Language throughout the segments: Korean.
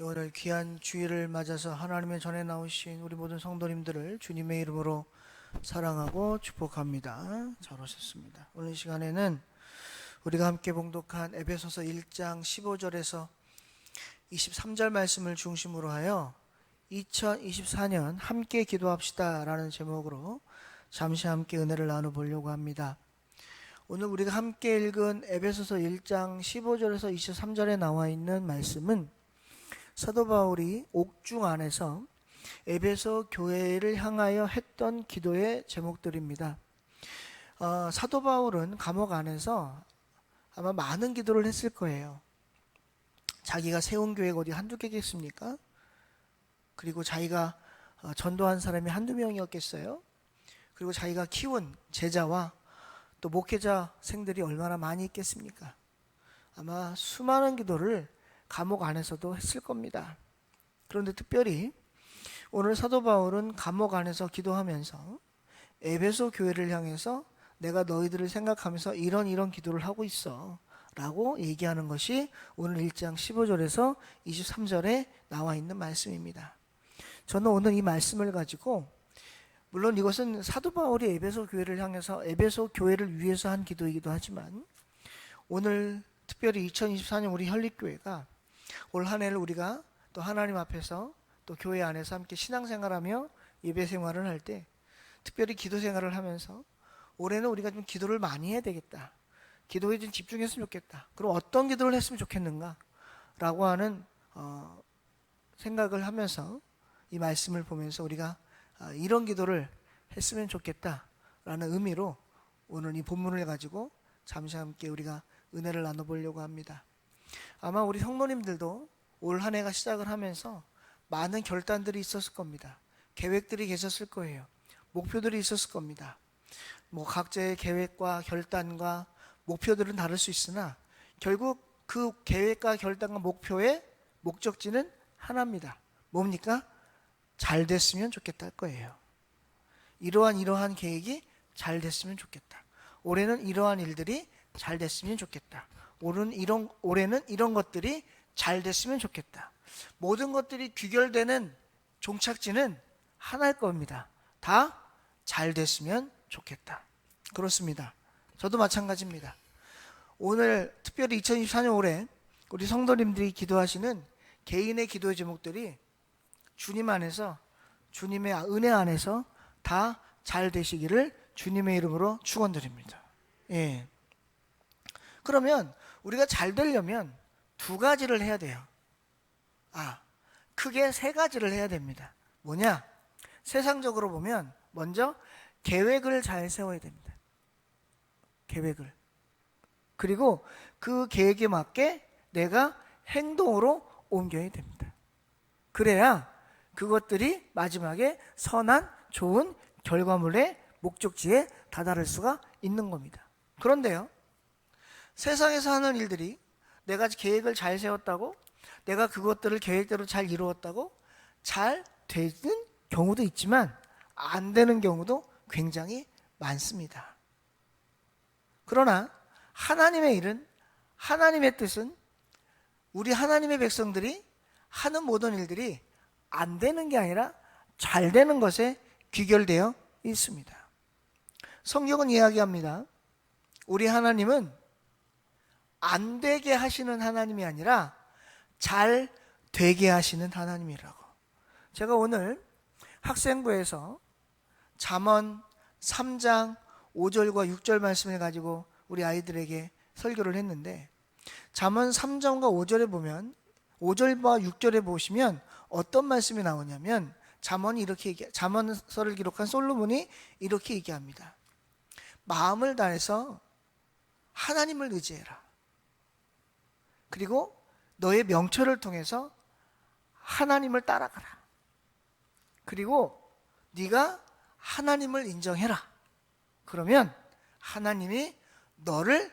오늘 귀한 주일을 맞아서 하나님의 전에 나오신 우리 모든 성도님들을 주님의 이름으로 사랑하고 축복합니다. 잘 오셨습니다. 오늘 시간에는 우리가 함께 봉독한 에베소서 1장 15절에서 23절 말씀을 중심으로 하여 2024년 함께 기도합시다 라는 제목으로 잠시 함께 은혜를 나눠보려고 합니다. 오늘 우리가 함께 읽은 에베소서 1장 15절에서 23절에 나와 있는 말씀은 사도 바울이 옥중 안에서 에베소 교회를 향하여 했던 기도의 제목들입니다. 사도 바울은 감옥 안에서 아마 많은 기도를 했을 거예요. 자기가 세운 교회가 어디 한두 개겠습니까? 그리고 자기가 전도한 사람이 한두 명이었겠어요? 그리고 자기가 키운 제자와 또 목회자생들이 얼마나 많이 있겠습니까? 아마 수많은 기도를 감옥 안에서도 했을 겁니다. 그런데 특별히 오늘 사도 바울은 감옥 안에서 기도하면서 에베소 교회를 향해서 내가 너희들을 생각하면서 이런 기도를 하고 있어 라고 얘기하는 것이 오늘 1장 15절에서 23절에 나와 있는 말씀입니다. 저는 오늘 이 말씀을 가지고, 물론 이것은 사도 바울이 에베소 교회를 향해서 에베소 교회를 위해서 한 기도이기도 하지만, 오늘 특별히 2024년 우리 현립교회가 올 한 해를 우리가 또 하나님 앞에서 또 교회 안에서 함께 신앙생활하며 예배생활을 할 때, 특별히 기도생활을 하면서 올해는 우리가 좀 기도를 많이 해야 되겠다, 기도에 좀 집중했으면 좋겠다, 그럼 어떤 기도를 했으면 좋겠는가 라고 하는 생각을 하면서 이 말씀을 보면서 우리가 이런 기도를 했으면 좋겠다 라는 의미로 오늘 이 본문을 가지고 잠시 함께 우리가 은혜를 나눠보려고 합니다. 아마 우리 성도님들도 올 한 해가 시작을 하면서 많은 결단들이 있었을 겁니다. 계획들이 계셨을 거예요. 목표들이 있었을 겁니다. 각자의 계획과 결단과 목표들은 다를 수 있으나 결국 그 계획과 결단과 목표의 목적지는 하나입니다. 뭡니까? 잘 됐으면 좋겠다 할 거예요. 이러한 계획이 잘 됐으면 좋겠다. 올해는 이러한 일들이 잘 됐으면 좋겠다. 올해는 이런 것들이 잘 됐으면 좋겠다. 모든 것들이 귀결되는 종착지는 하나일 겁니다. 다 잘 됐으면 좋겠다. 그렇습니다. 저도 마찬가지입니다. 오늘 특별히 2024년 올해 우리 성도님들이 기도하시는 개인의 기도의 제목들이 주님 안에서, 주님의 은혜 안에서 다 잘 되시기를 주님의 이름으로 축원드립니다. 예. 그러면 우리가 잘 되려면 두 가지를 해야 돼요. 크게 세 가지를 해야 됩니다. 뭐냐? 세상적으로 보면 먼저 계획을 잘 세워야 됩니다. 계획을. 그리고 그 계획에 맞게 내가 행동으로 옮겨야 됩니다. 그래야 그것들이 마지막에 선한 좋은 결과물의 목적지에 다다를 수가 있는 겁니다. 그런데요, 세상에서 하는 일들이 내가 계획을 잘 세웠다고, 내가 그것들을 계획대로 잘 이루었다고 잘 되는 경우도 있지만 안 되는 경우도 굉장히 많습니다. 그러나 하나님의 일은, 하나님의 뜻은 우리 하나님의 백성들이 하는 모든 일들이 안 되는 게 아니라 잘 되는 것에 귀결되어 있습니다. 성경은 이야기합니다. 우리 하나님은 안 되게 하시는 하나님이 아니라 잘 되게 하시는 하나님이라고. 제가 오늘 학생부에서 잠언 3장 5절과 6절 말씀을 가지고 우리 아이들에게 설교를 했는데, 잠언 3장과 5절에 보면, 5절과 6절에 보시면 어떤 말씀이 나오냐면, 잠언서를 기록한 솔로몬이 이렇게 얘기합니다. 마음을 다해서 하나님을 의지해라. 그리고 너의 명철을 통해서 하나님을 따라가라. 그리고 네가 하나님을 인정해라. 그러면 하나님이 너를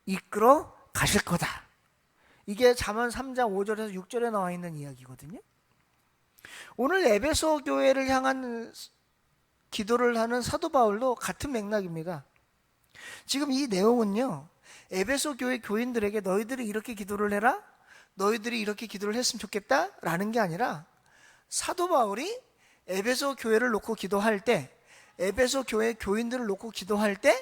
이끌어 가실 거다. 이게 잠언 3장 5절에서 6절에 나와 있는 이야기거든요. 오늘 에베소 교회를 향한 기도를 하는 사도 바울도 같은 맥락입니다. 지금 이 내용은요, 에베소 교회 교인들에게 너희들이 이렇게 기도를 해라, 너희들이 이렇게 기도를 했으면 좋겠다라는 게 아니라 사도 바울이 에베소 교회를 놓고 기도할 때, 에베소 교회 교인들을 놓고 기도할 때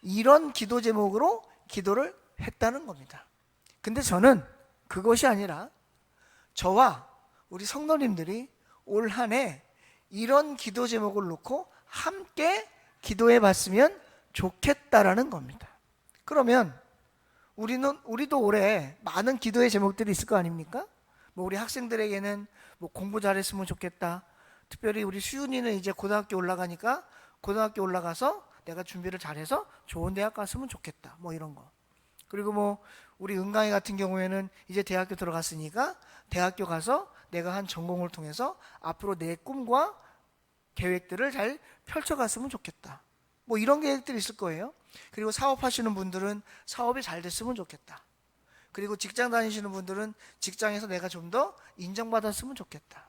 이런 기도 제목으로 기도를 했다는 겁니다. 근데 저는 그것이 아니라 저와 우리 성도님들이 올 한 해 이런 기도 제목을 놓고 함께 기도해 봤으면 좋겠다라는 겁니다. 그러면 우리도 올해 많은 기도의 제목들이 있을 거 아닙니까? 뭐 우리 학생들에게는 뭐 공부 잘했으면 좋겠다. 특별히 우리 수윤이는 이제 고등학교 올라가니까 고등학교 올라가서 내가 준비를 잘해서 좋은 대학 갔으면 좋겠다. 뭐 이런 거. 그리고 뭐 우리 은강이 같은 경우에는 이제 대학교 들어갔으니까 대학교 가서 내가 한 전공을 통해서 앞으로 내 꿈과 계획들을 잘 펼쳐갔으면 좋겠다. 뭐 이런 계획들이 있을 거예요. 그리고 사업하시는 분들은 사업이 잘 됐으면 좋겠다. 그리고 직장 다니시는 분들은 직장에서 내가 좀 더 인정받았으면 좋겠다.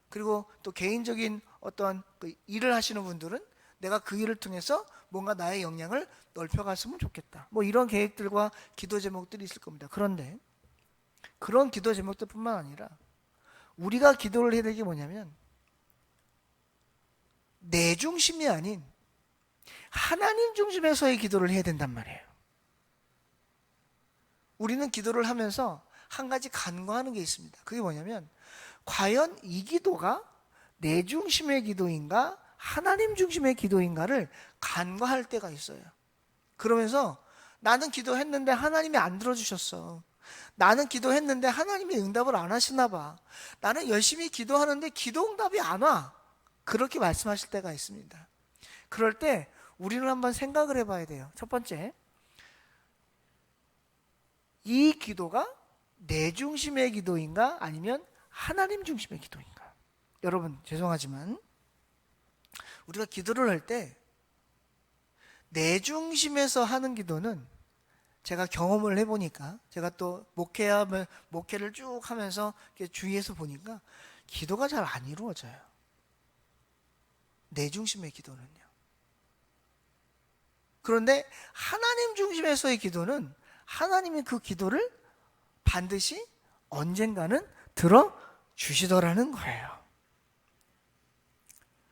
그리고 또 개인적인 어떤 그 일을 하시는 분들은 내가 그 일을 통해서 뭔가 나의 역량을 넓혀갔으면 좋겠다. 뭐 이런 계획들과 기도 제목들이 있을 겁니다. 그런데 그런 기도 제목들뿐만 아니라 우리가 기도를 해야 될 게 뭐냐면 내 중심이 아닌 하나님 중심에서의 기도를 해야 된단 말이에요. 우리는 기도를 하면서 한 가지 간과하는 게 있습니다. 그게 뭐냐면 과연 이 기도가 내 중심의 기도인가 하나님 중심의 기도인가를 간과할 때가 있어요. 그러면서 나는 기도했는데 하나님이 안 들어주셨어. 나는 기도했는데 하나님이 응답을 안 하시나 봐. 나는 열심히 기도하는데 기도 응답이 안 와. 그렇게 말씀하실 때가 있습니다. 그럴 때 우리는 한번 생각을 해봐야 돼요. 첫 번째, 이 기도가 내 중심의 기도인가 아니면 하나님 중심의 기도인가? 여러분 죄송하지만 우리가 기도를 할 때 내 중심에서 하는 기도는 제가 경험을 해보니까 제가 또 목회를 쭉 하면서 주위에서 보니까 기도가 잘 안 이루어져요. 내 중심의 기도는요. 그런데 하나님 중심에서의 기도는 하나님이 그 기도를 반드시 언젠가는 들어주시더라는 거예요.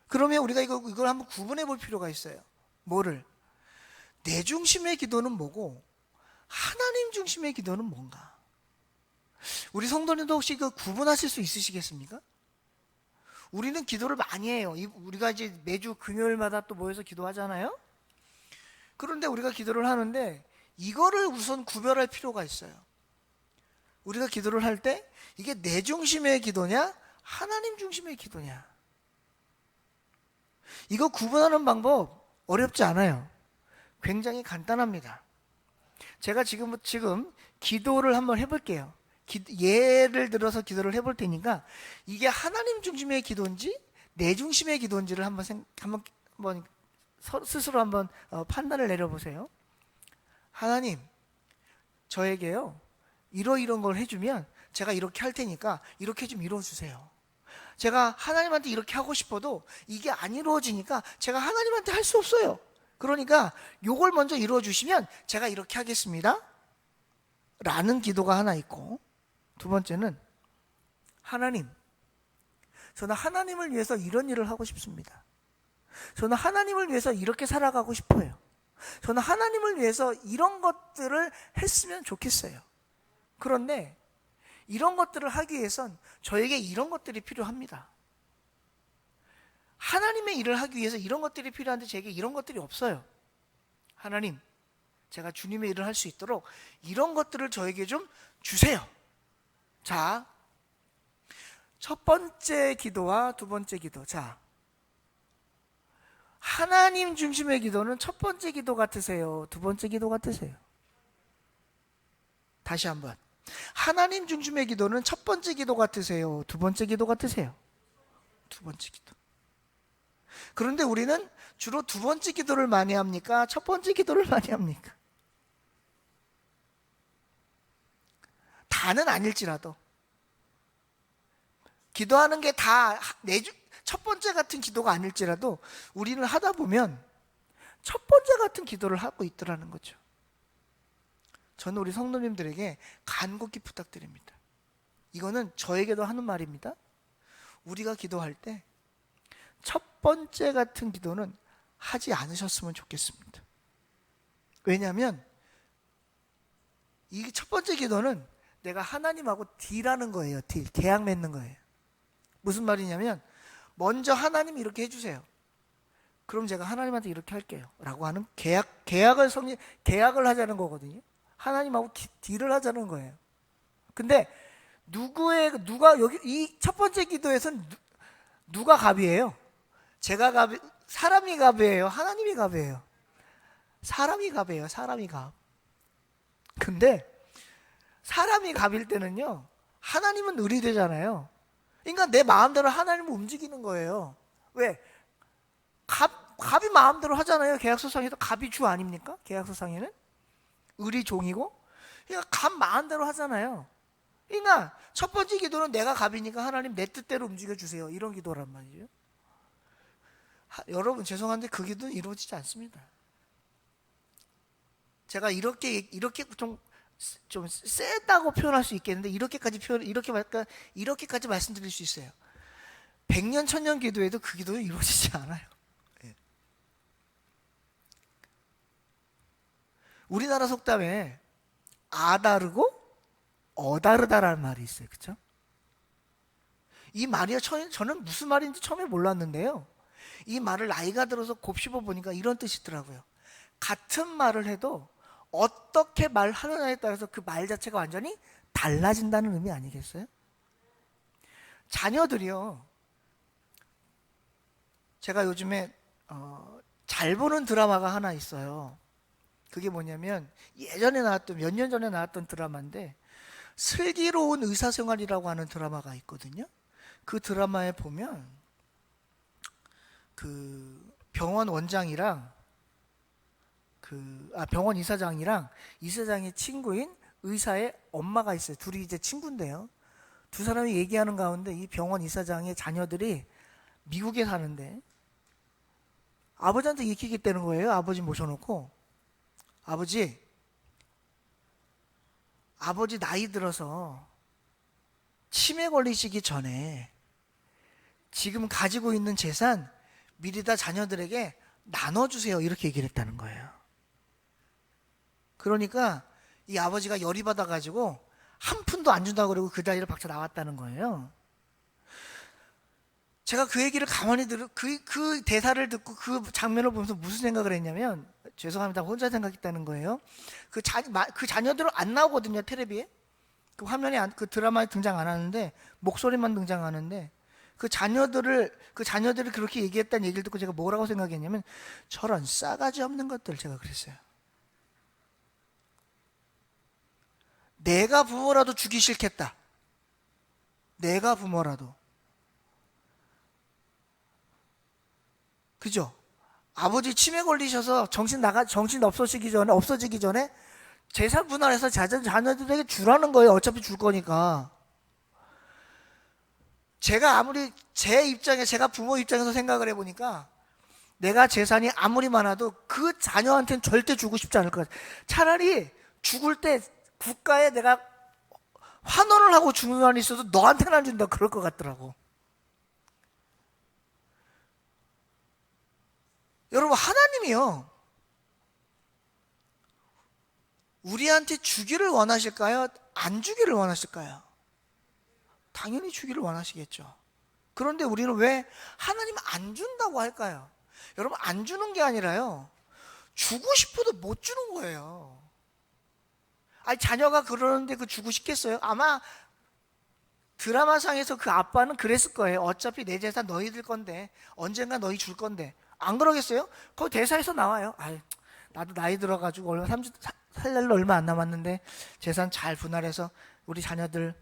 그러면 우리가 이걸 한번 구분해 볼 필요가 있어요. 뭐를? 내 중심의 기도는 뭐고 하나님 중심의 기도는 뭔가? 우리 성도님도 혹시 그 구분하실 수 있으시겠습니까? 우리는 기도를 많이 해요. 우리가 이제 매주 금요일마다 또 모여서 기도하잖아요. 그런데 우리가 기도를 하는데 이거를 우선 구별할 필요가 있어요. 우리가 기도를 할 때 이게 내 중심의 기도냐 하나님 중심의 기도냐, 이거 구분하는 방법 어렵지 않아요. 굉장히 간단합니다. 제가 지금 기도를 한번 해볼게요. 예를 들어서 기도를 해볼 테니까 이게 하나님 중심의 기도인지 내 중심의 기도인지를 한번 스스로 한번 판단을 내려보세요. 하나님, 저에게요 이런 걸 해주면 제가 이렇게 할 테니까 이렇게 좀 이루어주세요. 제가 하나님한테 이렇게 하고 싶어도 이게 안 이루어지니까 제가 하나님한테 할 수 없어요. 그러니까 요걸 먼저 이루어주시면 제가 이렇게 하겠습니다 라는 기도가 하나 있고, 두 번째는 하나님, 저는 하나님을 위해서 이런 일을 하고 싶습니다. 저는 하나님을 위해서 이렇게 살아가고 싶어요. 저는 하나님을 위해서 이런 것들을 했으면 좋겠어요. 그런데 이런 것들을 하기 위해선 저에게 이런 것들이 필요합니다. 하나님의 일을 하기 위해서 이런 것들이 필요한데 제게 이런 것들이 없어요. 하나님, 제가 주님의 일을 할 수 있도록 이런 것들을 저에게 좀 주세요. 자, 첫 번째 기도와 두 번째 기도. 자, 하나님 중심의 기도는 첫 번째 기도 같으세요? 두 번째 기도 같으세요? 다시 한번. 하나님 중심의 기도는 첫 번째 기도 같으세요? 두 번째 기도 같으세요? 두 번째 기도. 그런데 우리는 주로 두 번째 기도를 많이 합니까? 첫 번째 기도를 많이 합니까? 다는 아닐지라도 기도하는 게 다 첫 번째 같은 기도가 아닐지라도 우리는 하다 보면 첫 번째 같은 기도를 하고 있더라는 거죠. 저는 우리 성도님들에게 간곡히 부탁드립니다. 이거는 저에게도 하는 말입니다. 우리가 기도할 때 첫 번째 같은 기도는 하지 않으셨으면 좋겠습니다. 왜냐하면 이 첫 번째 기도는 내가 하나님하고 딜하는 거예요. 딜, 계약 맺는 거예요. 무슨 말이냐면 먼저 하나님이 이렇게 해주세요. 그럼 제가 하나님한테 이렇게 할게요 라고 하는 계약을 하자는 거거든요. 하나님하고 딜을 하자는 거예요. 근데 누가 여기 이 첫 번째 기도에서는 누가 갑이에요? 제가 갑이, 사람이 갑이에요? 하나님이 갑이에요? 사람이 갑이에요. 사람이 갑. 근데 사람이 갑일 때는요, 하나님은 의리되잖아요. 그러니까 내 마음대로 하나님을 움직이는 거예요. 왜? 갑이 마음대로 하잖아요. 계약서상에도 갑이 주 아닙니까? 계약서상에는 의리 종이고, 그러니까 갑 마음대로 하잖아요. 그러니까 첫 번째 기도는 내가 갑이니까 하나님 내 뜻대로 움직여 주세요. 이런 기도란 말이에요. 여러분 죄송한데 그 기도는 이루어지지 않습니다. 제가 이렇게 좀 세다고 표현할 수 있겠는데 이렇게까지 말씀드릴 수 있어요. 100년 1000년 기도해도 그 기도는 이루어지지 않아요. 예. 우리나라 속담에 아다르고 어다르다라는 말이 있어요. 그렇죠? 이 말이요, 저는 무슨 말인지 처음에 몰랐는데요, 이 말을 나이가 들어서 곱씹어 보니까 이런 뜻이더라고요. 같은 말을 해도 어떻게 말하느냐에 따라서 그 말 자체가 완전히 달라진다는 의미 아니겠어요? 자녀들이요, 제가 요즘에 잘 보는 드라마가 하나 있어요. 그게 뭐냐면 예전에 나왔던, 몇 년 전에 나왔던 드라마인데 슬기로운 의사생활이라고 하는 드라마가 있거든요. 그 드라마에 보면 그 병원 원장이랑 병원 이사장이랑 이사장의 친구인 의사의 엄마가 있어요. 둘이 이제 친구인데요, 두 사람이 얘기하는 가운데 이 병원 이사장의 자녀들이 미국에 사는데 아버지한테 이렇게 얘기했다는 거예요. 아버지 모셔놓고, 아버지 나이 들어서 치매 걸리시기 전에 지금 가지고 있는 재산 미리 다 자녀들에게 나눠주세요. 이렇게 얘기를 했다는 거예요. 그러니까 이 아버지가 열이 받아가지고 한 푼도 안 준다고 그러고 그 자리를 박차 나왔다는 거예요. 제가 그 얘기를 가만히 그 대사를 듣고 그 장면을 보면서 무슨 생각을 했냐면, 죄송합니다, 혼자 생각했다는 거예요. 그 자녀들은 안 나오거든요, 텔레비에. 그 화면에 그 드라마에 등장 안 하는데 목소리만 등장하는데, 그 자녀들이 그렇게 얘기했다는 얘기를 듣고 제가 뭐라고 생각했냐면, 저런 싸가지 없는 것들, 제가 그랬어요. 내가 부모라도 주기 싫겠다. 내가 부모라도. 그죠? 아버지 치매 걸리셔서 정신 없어지기 전에 재산 분할해서 자녀들에게 주라는 거예요. 어차피 줄 거니까. 제가 아무리 제가 부모 입장에서 생각을 해보니까 내가 재산이 아무리 많아도 그 자녀한테는 절대 주고 싶지 않을 것 같아요. 차라리 죽을 때 국가에 내가 환원을 하고 죽는 한이 있어도 너한테는 안 준다 그럴 것 같더라고. 여러분, 하나님이요, 우리한테 주기를 원하실까요? 안 주기를 원하실까요? 당연히 주기를 원하시겠죠. 그런데 우리는 왜 하나님 안 준다고 할까요? 여러분, 안 주는 게 아니라요, 주고 싶어도 못 주는 거예요. 아니, 자녀가 그러는데 그 주고 싶겠어요? 아마 드라마상에서 그 아빠는 그랬을 거예요. 어차피 내 재산 너희들 건데, 언젠가 너희 줄 건데. 안 그러겠어요? 거기 대사에서 나와요. 아유, 나도 나이 들어가지고 살 날로 얼마 안 남았는데 재산 잘 분할해서 우리 자녀들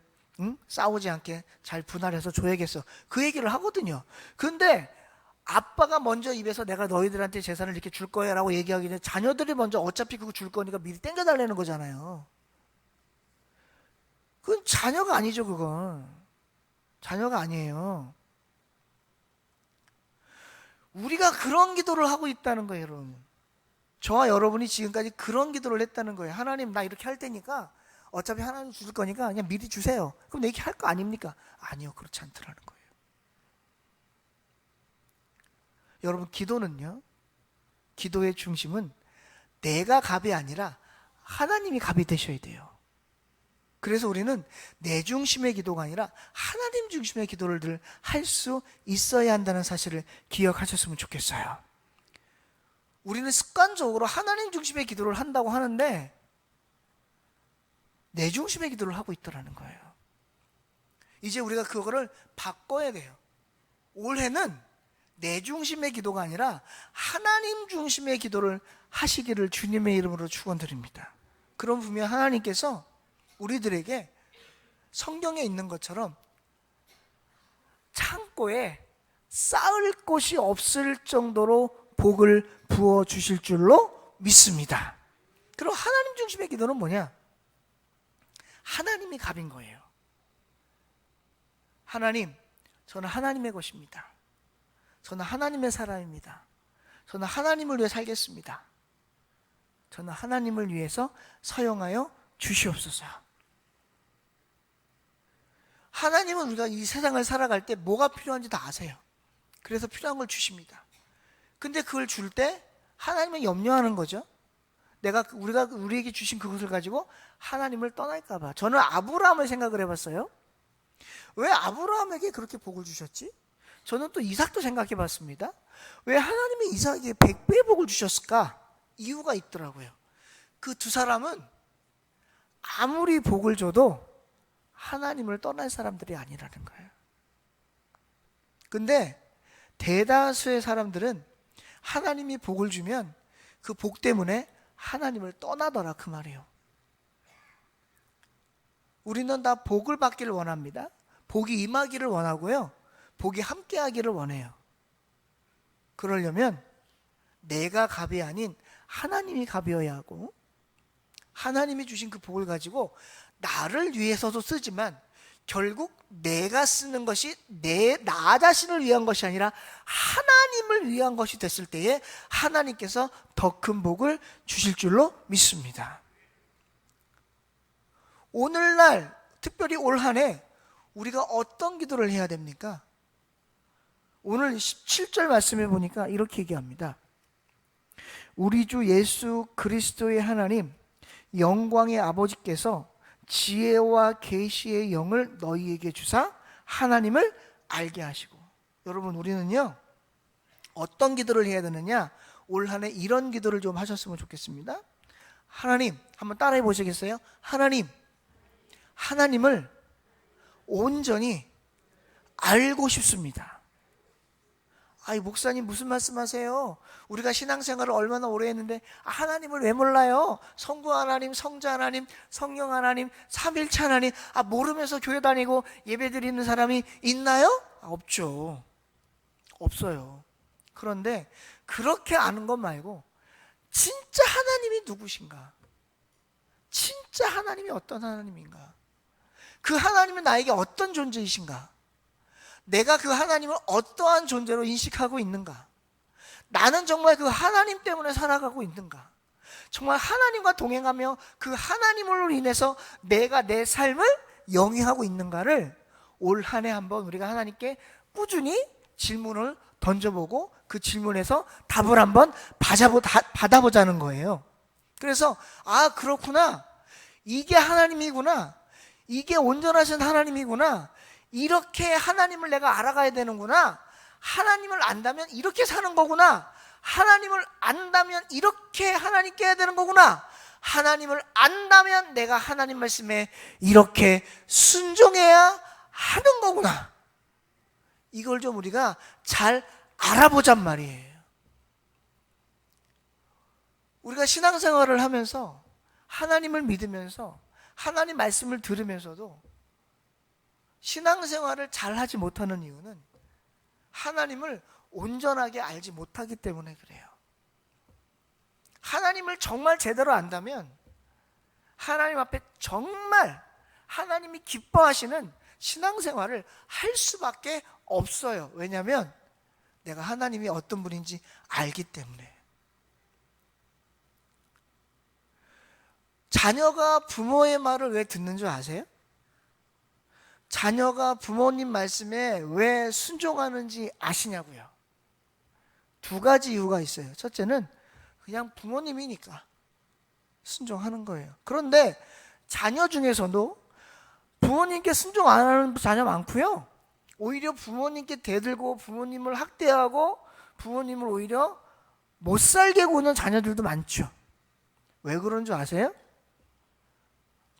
싸우지 않게 잘 분할해서 줘야겠어. 그 얘기를 하거든요. 근데 아빠가 먼저 입에서 내가 너희들한테 재산을 이렇게 줄 거야 라고 얘기하기 전에 자녀들이 먼저 어차피 그거 줄 거니까 미리 땡겨달라는 거잖아요. 그건 자녀가 아니죠. 그건 자녀가 아니에요. 우리가 그런 기도를 하고 있다는 거예요, 여러분. 저와 여러분이 지금까지 그런 기도를 했다는 거예요. 하나님, 나 이렇게 할 테니까 어차피 하나님 주실 거니까 그냥 미리 주세요. 그럼 내게 할 거 아닙니까? 아니요, 그렇지 않더라는 거예요. 여러분, 기도는요, 기도의 중심은 내가 갑이 아니라 하나님이 갑이 되셔야 돼요. 그래서 우리는 내 중심의 기도가 아니라 하나님 중심의 기도를 늘 할 수 있어야 한다는 사실을 기억하셨으면 좋겠어요. 우리는 습관적으로 하나님 중심의 기도를 한다고 하는데 내 중심의 기도를 하고 있더라는 거예요. 이제 우리가 그거를 바꿔야 돼요. 올해는 내 중심의 기도가 아니라 하나님 중심의 기도를 하시기를 주님의 이름으로 축원드립니다. 그럼 분명 하나님께서 우리들에게 성경에 있는 것처럼 창고에 쌓을 곳이 없을 정도로 복을 부어 주실 줄로 믿습니다. 그럼 하나님 중심의 기도는 뭐냐? 하나님이 갑인 거예요. 하나님, 저는 하나님의 것입니다. 저는 하나님의 사람입니다. 저는 하나님을 위해 살겠습니다. 저는 하나님을 위해서 사용하여 주시옵소서. 하나님은 우리가 이 세상을 살아갈 때 뭐가 필요한지 다 아세요. 그래서 필요한 걸 주십니다. 근데 그걸 줄 때 하나님은 염려하는 거죠. 우리가 우리에게 주신 그것을 가지고 하나님을 떠날까 봐. 저는 아브라함을 생각을 해봤어요. 왜 아브라함에게 그렇게 복을 주셨지? 저는 또 이삭도 생각해 봤습니다. 왜 하나님이 이삭에게 100배의 복을 주셨을까? 이유가 있더라고요. 그 두 사람은 아무리 복을 줘도 하나님을 떠날 사람들이 아니라는 거예요. 근데 대다수의 사람들은 하나님이 복을 주면 그 복 때문에 하나님을 떠나더라, 그 말이에요. 우리는 다 복을 받기를 원합니다. 복이 임하기를 원하고요, 복이 함께하기를 원해요. 그러려면 내가 갑이 아닌 하나님이 갑이어야 하고, 하나님이 주신 그 복을 가지고 나를 위해서도 쓰지만 결국 내가 쓰는 것이 나 자신을 위한 것이 아니라 하나님을 위한 것이 됐을 때에 하나님께서 더 큰 복을 주실 줄로 믿습니다. 오늘날, 특별히 올 한 해 우리가 어떤 기도를 해야 됩니까? 오늘 17절 말씀에 보니까 이렇게 얘기합니다. 우리 주 예수 그리스도의 하나님 영광의 아버지께서 지혜와 계시의 영을 너희에게 주사 하나님을 알게 하시고. 여러분, 우리는요 어떤 기도를 해야 되느냐? 올 한 해 이런 기도를 좀 하셨으면 좋겠습니다. 하나님, 한번 따라해 보시겠어요? 하나님, 하나님을 온전히 알고 싶습니다. 아이, 목사님 무슨 말씀하세요? 우리가 신앙생활을 얼마나 오래 했는데 하나님을 왜 몰라요? 성부 하나님, 성자 하나님, 성령 하나님, 삼일체 하나님 모르면서 교회 다니고 예배 드리는 사람이 있나요? 없죠. 없어요. 그런데 그렇게 아는 것 말고 진짜 하나님이 누구신가? 진짜 하나님이 어떤 하나님인가? 그 하나님은 나에게 어떤 존재이신가? 내가 그 하나님을 어떠한 존재로 인식하고 있는가? 나는 정말 그 하나님 때문에 살아가고 있는가? 정말 하나님과 동행하며 그 하나님으로 인해서 내가 내 삶을 영위하고 있는가를 올 한 해 한번 우리가 하나님께 꾸준히 질문을 던져보고 그 질문에서 답을 한번 받아보자는 거예요. 그래서 그렇구나, 이게 하나님이구나, 이게 온전하신 하나님이구나, 이렇게 하나님을 내가 알아가야 되는구나, 하나님을 안다면 이렇게 사는 거구나, 하나님을 안다면 이렇게 하나님께 해야 되는 거구나, 하나님을 안다면 내가 하나님 말씀에 이렇게 순종해야 하는 거구나, 이걸 좀 우리가 잘 알아보잔 말이에요. 우리가 신앙생활을 하면서 하나님을 믿으면서 하나님 말씀을 들으면서도 신앙생활을 잘 하지 못하는 이유는 하나님을 온전하게 알지 못하기 때문에 그래요. 하나님을 정말 제대로 안다면 하나님 앞에 정말 하나님이 기뻐하시는 신앙생활을 할 수밖에 없어요. 왜냐하면 내가 하나님이 어떤 분인지 알기 때문에. 자녀가 부모의 말을 왜 듣는 줄 아세요? 자녀가 부모님 말씀에 왜 순종하는지 아시냐고요. 두 가지 이유가 있어요. 첫째는 그냥 부모님이니까 순종하는 거예요. 그런데 자녀 중에서도 부모님께 순종 안 하는 자녀 많고요. 오히려 부모님께 대들고 부모님을 학대하고 부모님을 오히려 못 살게 구는 자녀들도 많죠. 왜 그런 줄 아세요?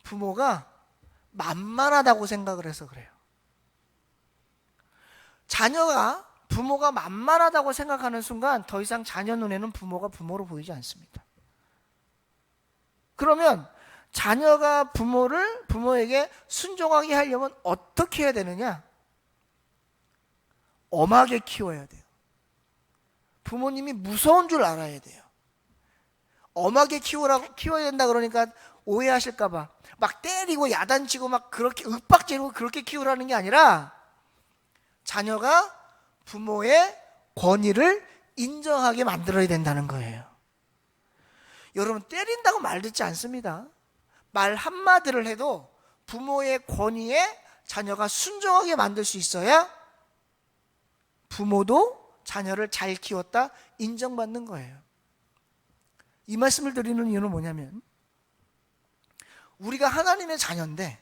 부모가 만만하다고 생각을 해서 그래요. 자녀가 부모가 만만하다고 생각하는 순간 더 이상 자녀 눈에는 부모가 부모로 보이지 않습니다. 그러면 자녀가 부모에게 순종하게 하려면 어떻게 해야 되느냐? 엄하게 키워야 돼요. 부모님이 무서운 줄 알아야 돼요. 엄하게 키워야 된다 그러니까 오해하실까봐 막 때리고 야단치고 막 그렇게 윽박지르고 그렇게 키우라는 게 아니라 자녀가 부모의 권위를 인정하게 만들어야 된다는 거예요. 여러분, 때린다고 말 듣지 않습니다. 말 한마디를 해도 부모의 권위에 자녀가 순종하게 만들 수 있어야 부모도 자녀를 잘 키웠다 인정받는 거예요. 이 말씀을 드리는 이유는 뭐냐면 우리가 하나님의 자녀인데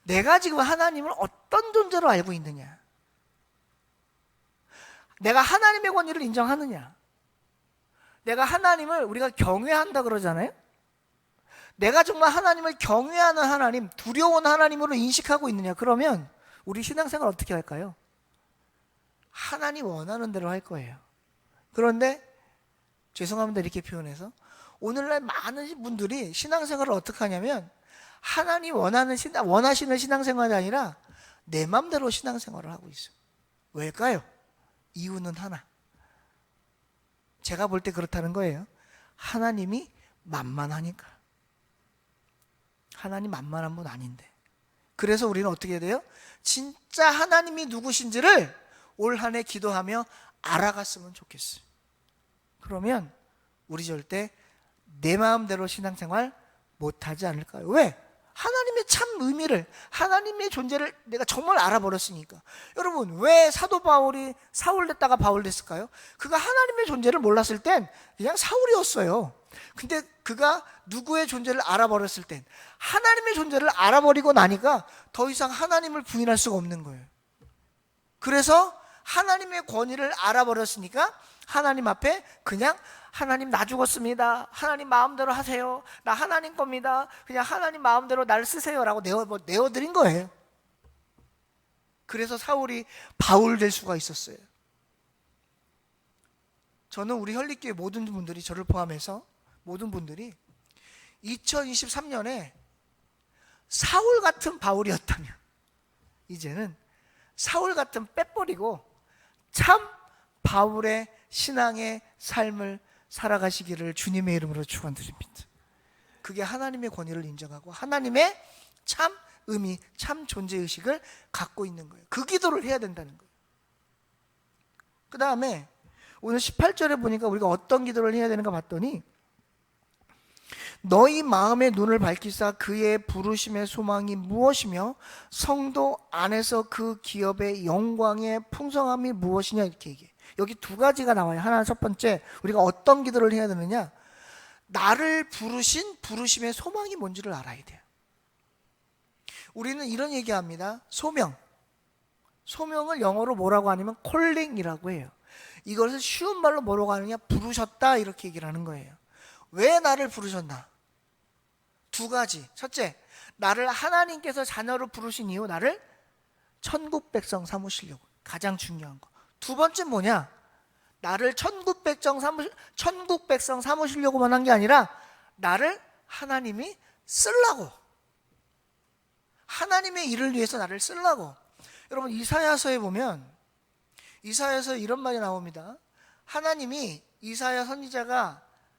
내가 지금 하나님을 어떤 존재로 알고 있느냐, 내가 하나님의 권위를 인정하느냐, 내가 하나님을 우리가 경외한다 그러잖아요. 내가 정말 하나님을 경외하는 하나님, 두려운 하나님으로 인식하고 있느냐, 그러면 우리 신앙생활 어떻게 할까요? 하나님 원하는 대로 할 거예요. 그런데 죄송합니다 이렇게 표현해서 오늘날 많은 분들이 신앙생활을 어떻게 하냐면 하나님 원하시는 신앙생활이 아니라 내 맘대로 신앙생활을 하고 있어요. 왜일까요? 이유는 하나. 제가 볼 때 그렇다는 거예요. 하나님이 만만하니까. 하나님 만만한 분 아닌데. 그래서 우리는 어떻게 해야 돼요? 진짜 하나님이 누구신지를 올 한 해 기도하며 알아갔으면 좋겠어요. 그러면 우리 절대 내 마음대로 신앙생활 못하지 않을까요? 왜? 하나님의 참 의미를, 하나님의 존재를 내가 정말 알아버렸으니까. 여러분, 왜 사도 바울이 사울 됐다가 바울 됐을까요? 그가 하나님의 존재를 몰랐을 땐 그냥 사울이었어요. 근데 그가 누구의 존재를 알아버렸을 땐, 하나님의 존재를 알아버리고 나니까 더 이상 하나님을 부인할 수가 없는 거예요. 그래서 하나님의 권위를 알아버렸으니까 하나님 앞에 그냥 하나님 나 죽었습니다. 하나님 마음대로 하세요. 나 하나님 겁니다. 그냥 하나님 마음대로 날 쓰세요 라고 내어드린 거예요. 그래서 사울이 바울 될 수가 있었어요. 저는 우리 현립교회 모든 분들이, 저를 포함해서 모든 분들이 2023년에 사울 같은 바울이었다면 이제는 사울 같은 빼버리고 참 바울의 신앙의 삶을 살아가시기를 주님의 이름으로 축원드립니다. 그게 하나님의 권위를 인정하고 하나님의 참 의미, 참 존재의식을 갖고 있는 거예요. 그 기도를 해야 된다는 거예요. 그 다음에 오늘 18절에 보니까 우리가 어떤 기도를 해야 되는가 봤더니 너희 마음의 눈을 밝히사 그의 부르심의 소망이 무엇이며 성도 안에서 그 기업의 영광의 풍성함이 무엇이냐 이렇게 얘기해요. 여기 두 가지가 나와요. 하나는 첫 번째, 우리가 어떤 기도를 해야 되느냐, 나를 부르신 부르심의 소망이 뭔지를 알아야 돼요. 우리는 이런 얘기합니다. 소명을 영어로 뭐라고 하냐면 콜링이라고 해요. 이것을 쉬운 말로 뭐라고 하느냐, 부르셨다 이렇게 얘기를 하는 거예요. 왜 나를 부르셨나? 두 가지. 첫째, 나를 하나님께서 자녀로 부르신 이후 나를 천국 백성 삼으시려고, 가장 중요한 거. 두 번째 뭐냐? 나를 천국 백성 삼으시려고만 한 게 아니라 나를 하나님이 쓰려고, 하나님의 일을 위해서 나를 쓰려고. 여러분, 이사야서에 보면 이사야서에 이런 말이 나옵니다. 하나님이 이사야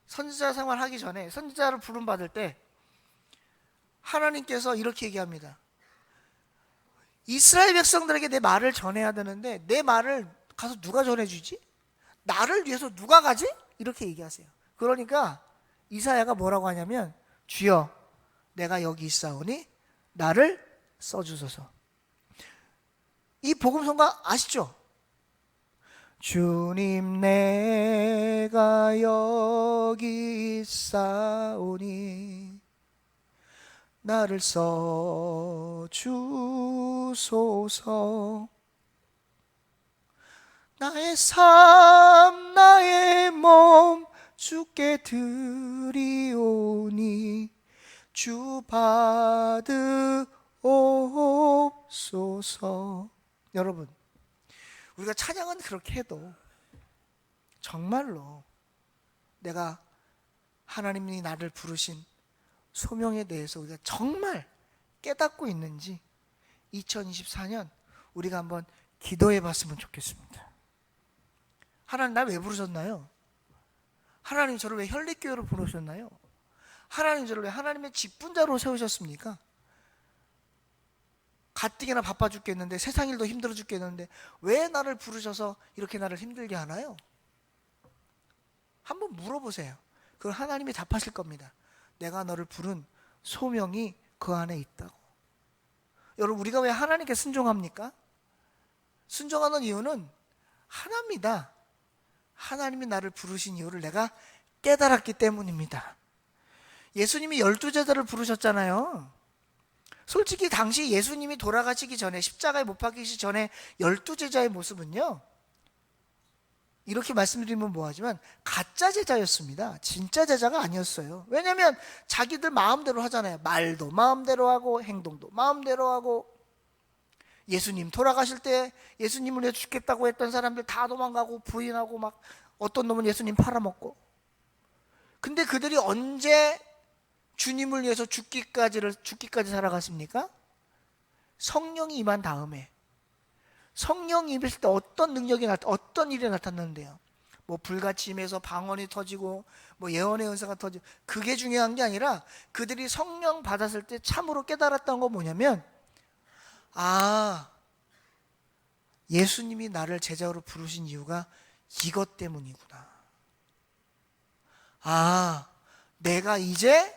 선지자 생활하기 전에, 선지자를 부름받을 때 하나님께서 이렇게 얘기합니다. 이스라엘 백성들에게 내 말을 전해야 되는데 내 말을 가서 누가 전해주지? 나를 위해서 누가 가지? 이렇게 얘기하세요. 그러니까 이사야가 뭐라고 하냐면 주여 내가 여기 있사오니 나를 써주소서. 이 복음성가 아시죠? 주님 내가 여기 있사오니 나를 써주소서. 나의 삶 나의 몸 주께 드리오니 주 받으옵소서. 여러분, 우리가 찬양은 그렇게 해도 정말로 내가 하나님이 나를 부르신 소명에 대해서 우리가 정말 깨닫고 있는지 2024년 우리가 한번 기도해 봤으면 좋겠습니다. 하나님 날 왜 부르셨나요? 하나님 저를 왜 혈리교회로 부르셨나요? 하나님 저를 왜 하나님의 직분자로 세우셨습니까? 가뜩이나 바빠 죽겠는데, 세상 일도 힘들어 죽겠는데 왜 나를 부르셔서 이렇게 나를 힘들게 하나요? 한번 물어보세요. 그걸 하나님이 답하실 겁니다. 내가 너를 부른 소명이 그 안에 있다고. 여러분, 우리가 왜 하나님께 순종합니까? 순종하는 이유는 하나입니다. 하나님이 나를 부르신 이유를 내가 깨달았기 때문입니다. 예수님이 12제자를 부르셨잖아요. 솔직히 당시 예수님이 돌아가시기 전에, 십자가에 못 박히시기 전에 12제자의 모습은요, 이렇게 말씀드리면 뭐하지만 가짜 제자였습니다. 진짜 제자가 아니었어요. 왜냐하면 자기들 마음대로 하잖아요. 말도 마음대로 하고 행동도 마음대로 하고. 예수님 돌아가실 때 예수님을 위해 죽겠다고 했던 사람들 다 도망가고 부인하고 막 어떤 놈은 예수님 팔아먹고. 근데 그들이 언제 주님을 위해서 죽기까지 살아갔습니까? 성령이 임한 다음에. 성령이 임했을 때 어떤 능력이 어떤 일이 나타났는데요? 뭐 불같이 임해서 방언이 터지고 뭐 예언의 은사가 터지고, 그게 중요한 게 아니라 그들이 성령 받았을 때 참으로 깨달았던 건 뭐냐면, 아, 예수님이 나를 제자로 부르신 이유가 이것 때문이구나. 아, 내가 이제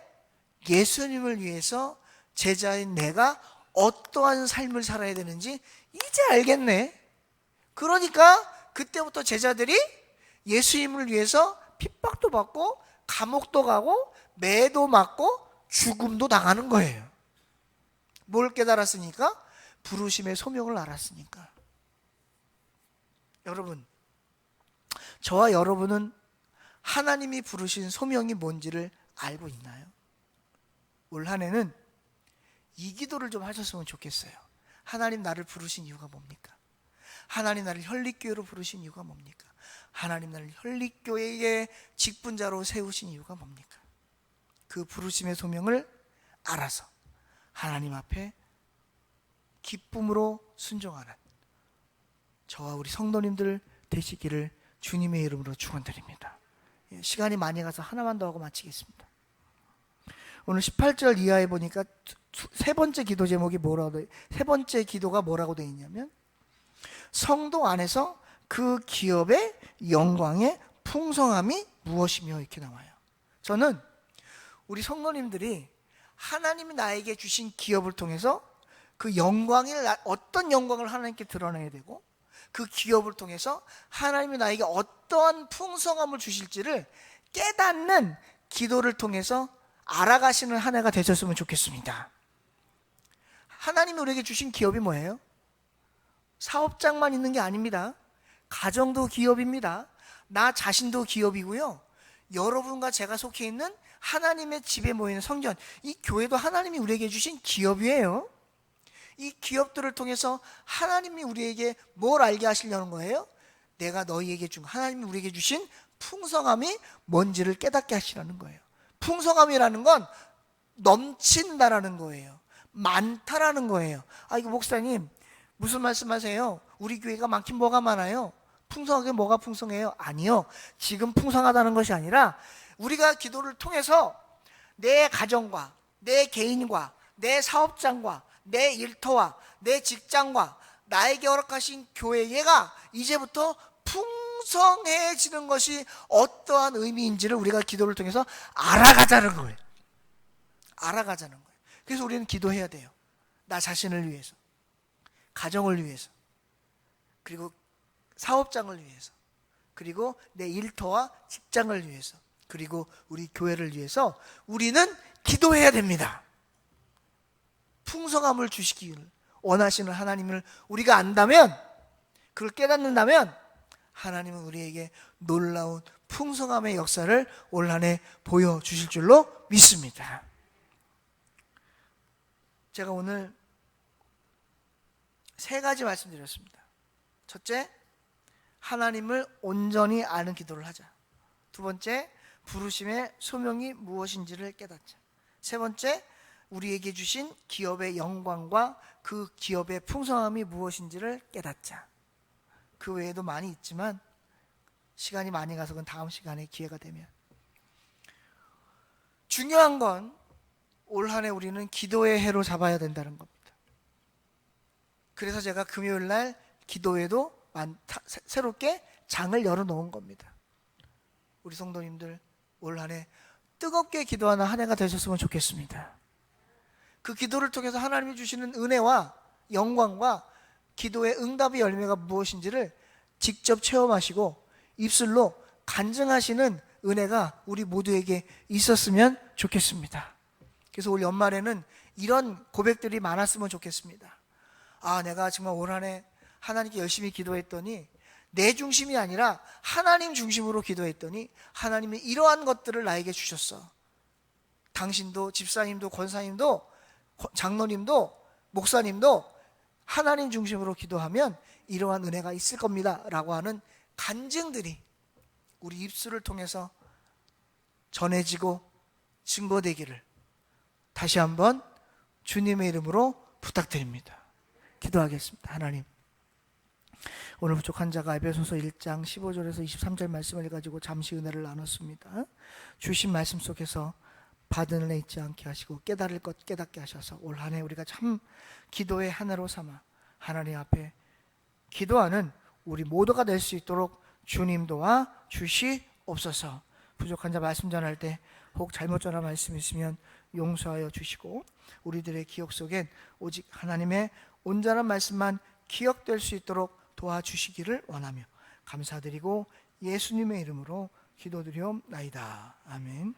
예수님을 위해서 제자인 내가 어떠한 삶을 살아야 되는지 이제 알겠네. 그러니까 그때부터 제자들이 예수님을 위해서 핍박도 받고 감옥도 가고 매도 맞고 죽음도 당하는 거예요. 뭘 깨달았으니까? 부르심의 소명을 알았으니까. 여러분, 저와 여러분은 하나님이 부르신 소명이 뭔지를 알고 있나요? 올 한 해는 이 기도를 좀 하셨으면 좋겠어요. 하나님 나를 부르신 이유가 뭡니까? 하나님 나를 혈리교회로 부르신 이유가 뭡니까? 하나님 나를 혈리교회의 직분자로 세우신 이유가 뭡니까? 그 부르심의 소명을 알아서 하나님 앞에 기쁨으로 순종하는 저와 우리 성도님들 되시기를 주님의 이름으로 축원드립니다. 시간이 많이 가서 하나만 더 하고 마치겠습니다. 오늘 18절 이하에 보니까 세 번째 기도 제목이 세 번째 기도가 뭐라고 되어 있냐면, 성도 안에서 그 기업의 영광의 풍성함이 무엇이며, 이렇게 나와요. 저는 우리 성도님들이 하나님이 나에게 주신 기업을 통해서 그 어떤 영광을 하나님께 드러내야 되고, 그 기업을 통해서 하나님이 나에게 어떠한 풍성함을 주실지를 깨닫는 기도를 통해서 알아가시는 한 해가 되셨으면 좋겠습니다. 하나님이 우리에게 주신 기업이 뭐예요? 사업장만 있는 게 아닙니다. 가정도 기업입니다. 나 자신도 기업이고요. 여러분과 제가 속해 있는 하나님의 집에 모이는 성전, 이 교회도 하나님이 우리에게 주신 기업이에요. 이 기업들을 통해서 하나님이 우리에게 뭘 알게 하시려는 거예요? 내가 너희에게 하나님이 우리에게 주신 풍성함이 뭔지를 깨닫게 하시라는 거예요. 풍성함이라는 건 넘친다라는 거예요. 많다라는 거예요. 아, 이거 목사님 무슨 말씀하세요? 우리 교회가 많긴 뭐가 많아요? 풍성하게 뭐가 풍성해요? 아니요. 지금 풍성하다는 것이 아니라 우리가 기도를 통해서 내 가정과 내 개인과 내 사업장과 내 일터와 내 직장과 나에게 허락하신 교회가 이제부터 풍성해지는 것이 어떠한 의미인지를 우리가 기도를 통해서 알아가자는 거예요. 알아가자는 거예요. 그래서 우리는 기도해야 돼요. 나 자신을 위해서, 가정을 위해서, 그리고 사업장을 위해서, 그리고 내 일터와 직장을 위해서, 그리고 우리 교회를 위해서 우리는 기도해야 됩니다. 풍성함을 주시기를 원하시는 하나님을 우리가 안다면, 그걸 깨닫는다면 하나님은 우리에게 놀라운 풍성함의 역사를 올 한 해 보여주실 줄로 믿습니다. 제가 오늘 3가지 말씀드렸습니다. 첫째, 하나님을 온전히 아는 기도를 하자. 두 번째, 부르심의 소명이 무엇인지를 깨닫자. 세 번째, 우리에게 주신 기업의 영광과 그 기업의 풍성함이 무엇인지를 깨닫자. 그 외에도 많이 있지만 시간이 많이 가서 그건 다음 시간에 기회가 되면. 중요한 건 올 한 해 우리는 기도의 해로 잡아야 된다는 겁니다. 그래서 제가 금요일 날 기도회도 새롭게 장을 열어놓은 겁니다. 우리 성도님들 올 한 해 뜨겁게 기도하는 한 해가 되셨으면 좋겠습니다. 그 기도를 통해서 하나님이 주시는 은혜와 영광과 기도의 응답의 열매가 무엇인지를 직접 체험하시고 입술로 간증하시는 은혜가 우리 모두에게 있었으면 좋겠습니다. 그래서 올 연말에는 이런 고백들이 많았으면 좋겠습니다. 아, 내가 정말 올 한 해 하나님께 열심히 기도했더니 내 중심이 아니라 하나님 중심으로 기도했더니 하나님이 이러한 것들을 나에게 주셨어. 당신도 집사님도 권사님도 장로님도 목사님도 하나님 중심으로 기도하면 이러한 은혜가 있을 겁니다 라고 하는 간증들이 우리 입술을 통해서 전해지고 증거되기를 다시 한번 주님의 이름으로 부탁드립니다. 기도하겠습니다. 하나님, 오늘 부족한 자가 에베소서 1장 15절에서 23절 말씀을 가지고 잠시 은혜를 나눴습니다. 주신 말씀 속에서 받은 은혜 잊지 않게 하시고 깨달을 것 깨닫게 하셔서 올 한 해 우리가 참 기도의 한 해로 삼아 하나님 앞에 기도하는 우리 모두가 될 수 있도록 주님 도와 주시옵소서. 부족한 자 말씀 전할 때 혹 잘못 전한 말씀 있으면 용서하여 주시고 우리들의 기억 속엔 오직 하나님의 온전한 말씀만 기억될 수 있도록 도와주시기를 원하며 감사드리고 예수님의 이름으로 기도드리옵나이다. 아멘.